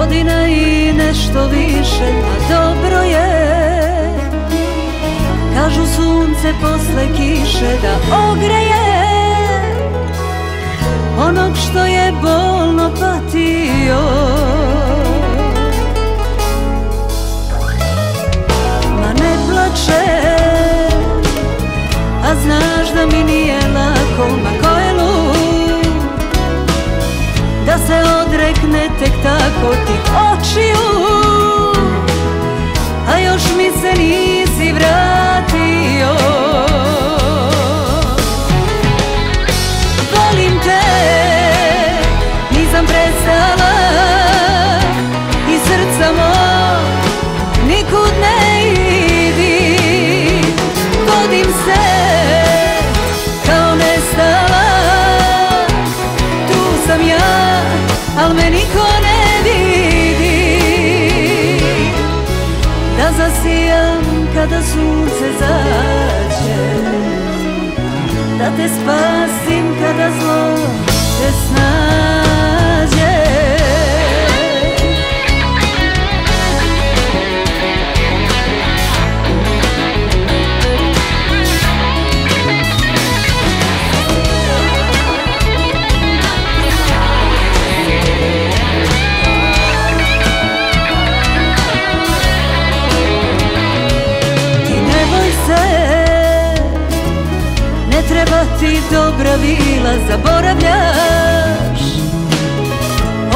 godina i nešto više, a dobro je. Kažu sunce posle kiše da ogreje onog što je bolno patio. Ma ne plače, a znaš da mi nije lako. Ma ko je lud da se odrekne tek tako tih očiju, a još mi se nisi vratio. Volim te, nisam prestala i srca mog nikud ne idi. Vodim se kao nestala, tu sam ja, al me niko ne vidi. Da zasijam kada sunce zađe, da te spasim kada zlo te snađe. Treba ti dobra vila, zaboravljaš.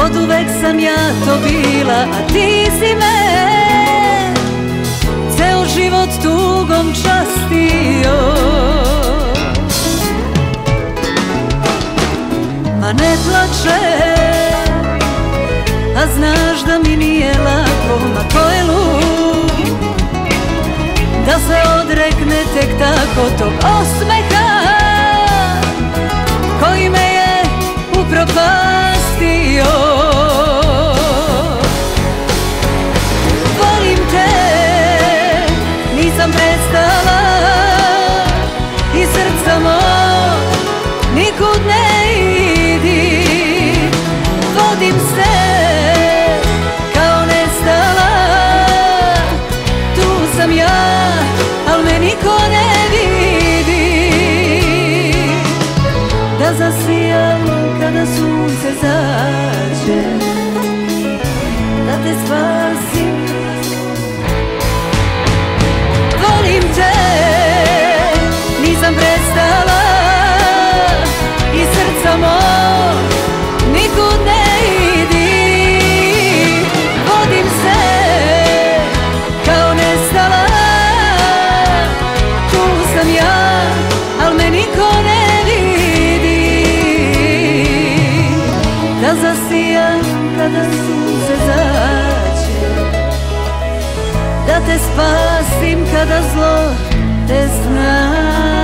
Oduvek sam ja to bila, a ti si me ceo život tugom častio. Ma ne plače, a znaš da mi nije lako. Ma ko je lud da se odrekne tek tako tog osmeha koji me je upropastio. Volim te, nisam prestala i srca mog nikud ne idi. Vodim se kao nestala, tu sam ja, al me niko ne vidi. Da zasijam kada sunce zađe, da te spasim. Volim te, nisam prestala i srca mog nikud ne idi. Vodim se kao nestala, tu sam ja, al me niko ne vidi. Da zasijam kada sunce zađe, da te spasim kada zlo te snađe.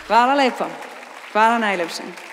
Hvala lepo, hvala najlepše.